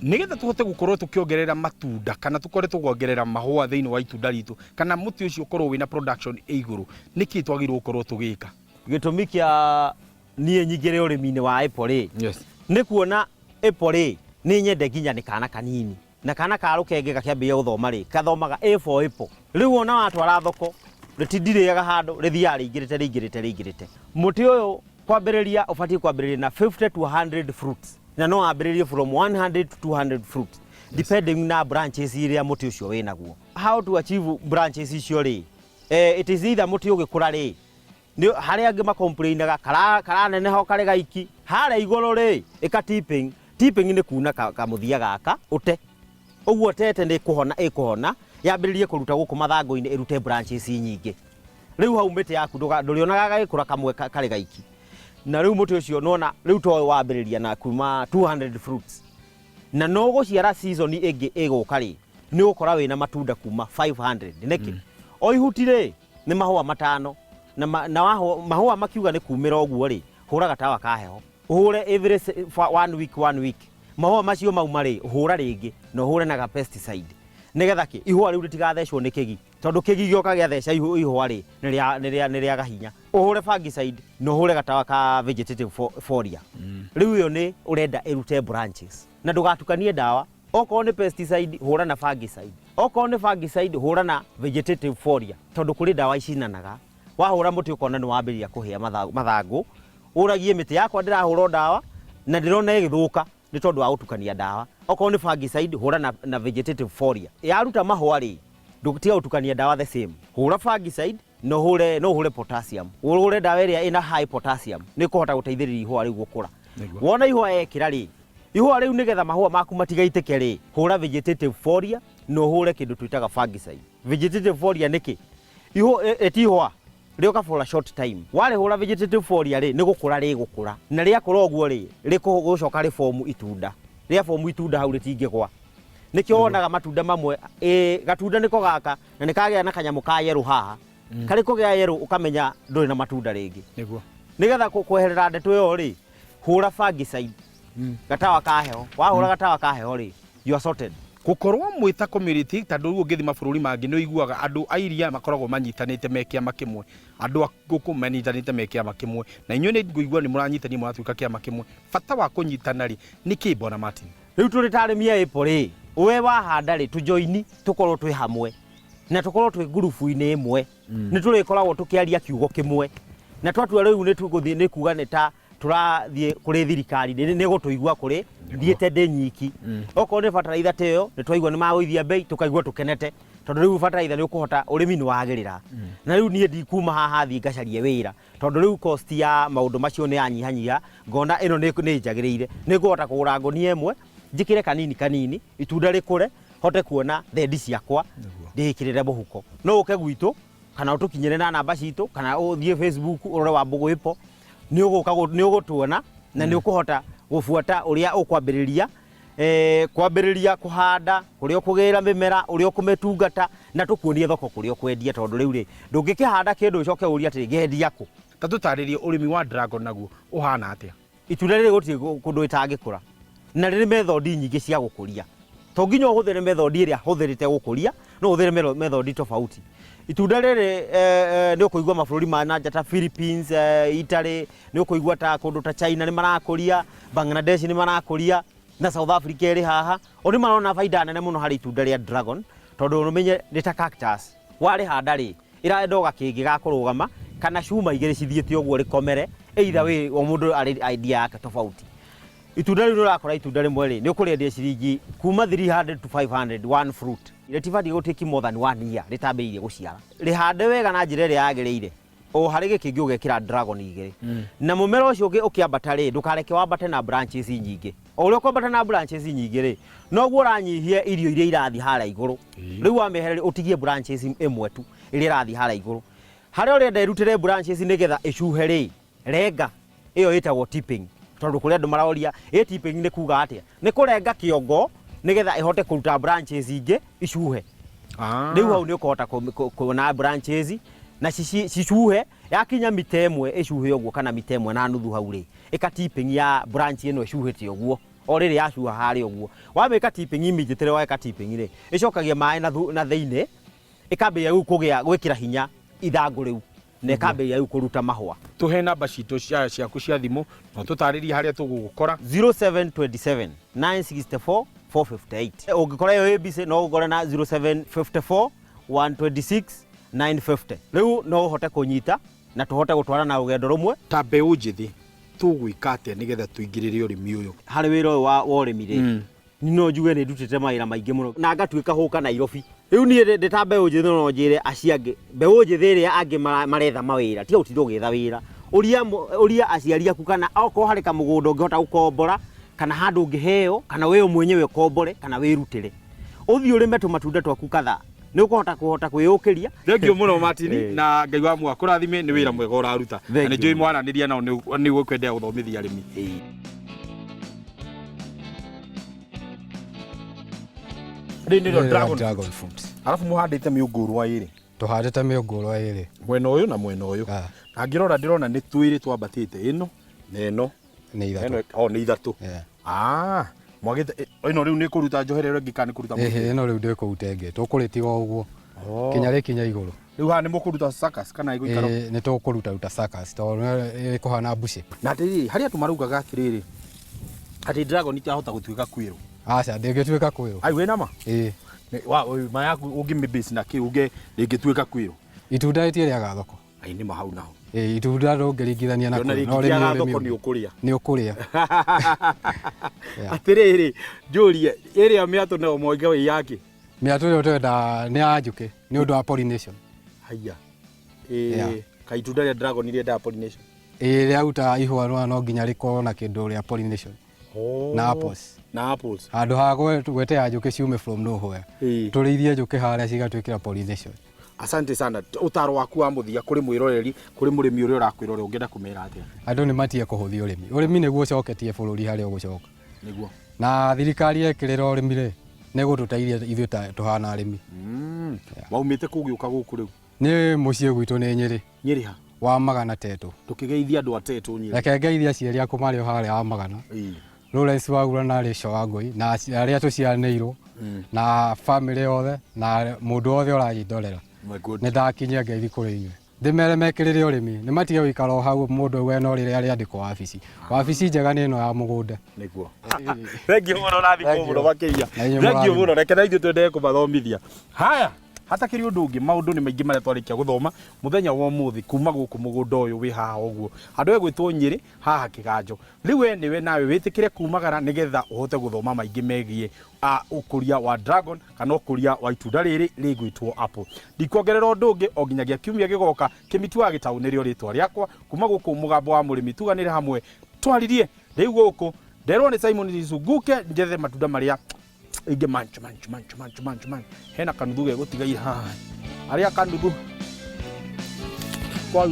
nigetha tuhote gukorwo tukiongerera matunda kana tukore tugongerera mahua thiini wa itunda ritu kana muti ucio ukorwo wina production iguru niki twagirwo gukorwo tugika gitumi kia nie nyigire urimi-ini wa apple yes ni kuona apple ni nyende ginya ni kana kanini na kana ka rukenge gakiambia guthoma ri kathomaga a for apple riu ona watwara thoko ritindiriaga handu rithia ringirite muti uyu kwambiriria ubatie kwambiriria na 50 to 100 fruits na no ambiririe from 100 to 200 fruits depending na branches iria muti ucio winaguo. How to achieve branches icio ri it is either muti ugikura ri ni haria angi macomplainaga kara nene ho kare gaiki haria iguru ri ika tipping ni kuna kamuthia gaka ute uguo tete ni kuhona yambiririe kuruta guku mathangu-ini irute branches nyingi riu hau miti yaku ndurionaga gagikura kamwe kare gaiki na riu muti ucio nona riu to wambiriria na kuma 200 fruits na no guciara season ingi iguka ri ni ukora wina matunda kuma 500 niki o ihuti ri ni mahua matano na mahua makiuga ni kumira oguo ri hura gatawa ka heho uhure every one week mahua macio mauma ri hura ringi no hure na pesticide nigetha ki ihua riu ritigathecwo ni kigi tondu kigi gioka giatheca ihua ri niria gahinya uhure fungicide no hure gatawa ka vegetative foliar riu yo ni urenda irute branches na ndugatukanie dawa oko ni pesticide hura na fungicide oko ni fungicide hura na vegetative foliar tondu kuri dawa icinanaga wahura muti ukona ni wambiria kuhia mathangu uragie miti yakwa ndirahura dawa na ndirona igithuka ni tondu wa gutukania dawa oko ni fungicide hura na vegetative foliar yaruta mahua ri ndutia utukania dawa the same hura fungicide no hure potassium hure dawa iria ina high potassium ni kuhota guteithiriria ihua riu gukura wona ihua ekira ri ihua riu nigetha mahua maku matigaitike ri hura vegetative foliar no hure kindu twitaga fungicide vegetative foliar niki ihua rioka for a short time wale hura vegetative foliar ri ni gukura na ria kuroguo ri gucoka ri form itunda ria form itunda hau ritingigwa nikio wonaga matunda mamwe gatunda niko gaka na nikagea na kanyamu ka yero haha kari kugea yero ukamenya nduri na matunda ringi niguo nigetha kweherera ndeto yo ri hura fungicide gatawa ka heho wahura gatawa ka heho ri you are sorted gukorwo mwita community tondu riu ngithi mabũrũri mangi no iguaga andu airia makoragwo manyitanite mekiama kimwe andu guku manyitanite mekiama kimwe na inyuĩ ni nguigua ni muranyitania muratuika kiama kimwe bata wa kunyitana ri niki Bwana Martin riu turi tarimia ipo ri we wahanda ri tujoini tukorwo twi hamwe na tukorwo twi group-ini imwe ni turikoragwo tukiaria kiugo kimwe na twatua riu ni tuguthii ni kuga ni ta turathie kuri thirikari ni gutuigua kuri thiete ndi nyiki oko ni fataraitha teyo ni twaigua ni maguithia bei tukaigua tukenete tondu riu fataraitha ni ukuhota urimi ni wagirira na riu nie ndikuma haha thi ngacarie wira tondu riu cost ya maundu macio ni anyihanyia ngona ino ni njagirire ni kuhota kugura ngoni emwe njikire kanini itunda rikure hote kuona thendi ciakwa ndikirire muhuko no uke gwitu kana utukinyire na namba citu kana uthie Facebook urore Wambugu Apple ni ugutuona na ni ukuhota gufuata uria ukwambiriria kwambiriria kuhanda kuria kugira mimera uria kumetungata na tukuonie thoko kuria kwendia tondu riu ri ndungikihanda kindu ucoke uria ati ngendia ku tatutaririe urimi wa dragon naguo uhana atia itunda riri guti kundu itangikura na riri method nyingi cia gukuria to nginya uhuthire method iria huthirite gukuria no uhuthire method tofauti itunda riri ni ukuigua mabũrũri ma nanja ta Philippines Italy ni ukuigua ta kundu ta China ni marakuria Bangladesh ni marakuria na South Africa iri haha oni marona faida nene muno hari itunda ria dragon tondu umenye ni ta cactus wari handa ri iraenda gakingi ga kurugama kana cuma igiri cithiete uguo rikomere either way o mundu ari idea yake tofauti itunda riu urakora itunda rimwe ri ni ukuriendia ciringi kuma 300 to 500 one fruit iretifadi gutiki more than 1 year ritambiirie guciara rihande wega na njira ria yagiriire o hari gikingi ugekira dragon igiri na mumera ucio ukiambata ri ndukareke wambate na branches nyingi o uri kwambata na branches nyingi ri noguo uranyihie irio iria irathi hara iguru riu wameherere utigie branches imwe tu iria irathi hara iguru hari urenda irutire branches nigetha icuhe ri renga iyo itagwo tipping tondu kuria andu maraoria tipping ni kuga atia ni kurenga kiongo nigetha ihote kuruta branches ingi icuhe riu hau ni ukuhota kuona branches na cicuhe yakinya mita imwe icuhe uguo kana mita imwe na nuthu hau ri ika tipping ya branch ino icuhete uguo o rĩrĩ yacuha harĩa ũguo wamĩka tipping immediately weka tipping rĩ ĩcokagia maĩ na thĩinĩ ĩkambĩrĩria rĩu kũgĩa gwĩkĩra hinya ithangũ rĩu na ĩkambĩrĩria rĩu kũruta mahũa. Tũhe namba citũ ciaku cia thimũ na tũtarĩrie harĩa tũgũgũkora. 0727 964 458. Ũngĩkora yo ABC no ũgore na 0754 126 950. Rĩu no ũhote kũnyita na tũhote gũtwara na rũgendo rũmwe. Ta mbeũ njĩthĩ tũgwĩka atĩa nĩgetha tũingĩrĩre ũrĩmi ũyũ? Harĩ wĩra ũyũ wa ũrĩmi rĩ no njuge nĩ ndutĩte mawĩra maingĩ mũno na ngatuĩka hũka Nairobi. Rĩu niĩ ndĩ ta mbeũ njĩthĩ no njĩre aciangĩ mbeũ njĩthĩ ĩrĩa angĩ maretha mawĩra tiga gũtinda ũgĩetha wĩra. Ũria aciari aku kana okorwo harĩ kamũgũnda ũngĩhota gũkombora kana handũ ũngĩheo kana wewe mwenyewe ũkombore kana wĩrutĩre ũthiĩ ũrĩme tũmatunda twaku kadhaa nĩ ũkũhota kwĩyũkĩria. Thengio mũno Martin na Ngai wa mwaka kũrathime nĩ wĩra mwega ũraruta na nĩ njũĩ mwananĩria nao nĩ ũkwendea gũthomithia arĩmi. Dragon fruit. Alafu mũhandĩte mĩũngũrwa ĩrĩ? Tũhandĩte mĩũngũrwa ĩrĩ mwena ũyũ na mwena ũyũ. Na ngĩrora ndĩrona nĩ twĩrĩ twambatĩte ĩno na ĩno nĩ ithatũ. Nĩ ithatũ. Mwagĩte ĩno rĩu nĩ kũruta njoherero ĩngĩ kana nĩ kũruta mũtĩ? Ĩno rĩu ndĩkũruta ĩngĩ tũkũrĩtiga ũguo kinya rĩkinya igũrũ. Rĩu haha nĩ mũkũruta suckers kana igũikara? Nĩ tũkũruta suckers tondũ ĩkũhana mbuci. Na atĩrĩrĩ harĩa tũmaraugaga atĩrĩrĩ atĩ dragon itahota gũtuĩka kwĩrũ. Aca ndĩngĩtuĩka kwĩrũ. Ai wĩna ma? Ma yaku ũngĩmĩbĩci na kĩ rĩngĩtuĩka kwĩrũ? Itunda rĩtiĩrĩaga thoko. Ai nĩ mahau naho. Itunda ndũngĩringithania na kwĩrũ. No rĩngĩaga thoko nĩ ũkũrĩa. Nĩ ũkũrĩa. Atĩrĩrĩ njũrie ĩrĩa mĩatũ nayo mwenge wĩ yake. Mĩatũ ĩyo twenda nĩ ya njũkĩ nĩ ũndũ wa pollination. Haiya. Ka itunda rĩa dragon rĩendaga pollination. Rĩaruta ihũa no nginya rĩkorwo na kĩndũ rĩa pollination. Na apples. Handũ ha gwetea njũkĩ ciume from nowhere. Tũrĩithie njũkĩ harĩa cigatuĩkĩra pollination. Asante sana. Ũtaro waku wa mũthia kũrĩ mwĩroreri kũrĩ mũrĩmi ũrĩa ũrakwĩrora ũngĩenda kũmera atĩa? Andũ nĩ matige kũhũthia ũrĩmi. Ũrĩmi nĩguo ũcoketie bũrũri harĩa ũgũcoka. Nĩguo. Na thirikari yekĩrĩra ũrĩmi rĩ nĩ gũtũteithia ithuĩ tũhana arĩmi. Waumĩte kũu gĩũka gũkũ rĩu? Nĩ mũciĩ gwitũ nĩ Nyĩrĩ. Nyĩrĩ ha? Wa Magana Tetũ. Tũkĩgeithia andũ a Tetũ Nyĩrĩ. Reke ngeithia aciari aku marĩ o harĩa wa Magana. Lawrence Wagura na Rachel Wangui na arĩa tũciaranĩirwo na family yothe na mũndũ wothe ũragĩndorera. Nĩ ndakinyia ngeithi kũrĩ inyuĩ. Ndĩmere mekĩrĩre ũrĩmi nĩ matige gũikara o hau mũndũ wena ũrĩa arĩandĩkwo wabici. Wabici njega nĩ ĩno ya mũgũnda. Nĩguo. Thengio mũno na thikũ mũno makĩria. Thengio mũno reke na ithuĩ twendeye kũmathomithia. Haya hatakĩrĩ ũndũ ũngĩ maũndũ nĩ maingĩ marĩa twarĩkia gũthoma mũthenya wa ũmũthĩ kuma gũkũ mũgũnda ũyũ wĩ haha ũguo andũ egwĩtwo Nyĩrĩ haha Kĩganjo. Rĩu we nĩwe nawe wĩtĩkĩre kumagara nĩgetha ũhote gũthoma maingĩ megiĩ ũkũria wa dragon kana ũkũria wa itunda rĩrĩ rĩgwĩtwo apple. Ndikuongerera ũndũ ũngĩ o nginyagia kiumia gĩgoka Kĩmĩtu Gĩtaũ nĩrĩo rĩtwa rĩakwa kuma gũkũ Mũgambo wa mũrĩmi tuganĩre hamwe twaririe rĩu gũkũ nderwo nĩ Simon Rizunguke njethe matunda marĩa ige manchu. Hena kanuthu gegũtiga haha arĩa kanuthu kwa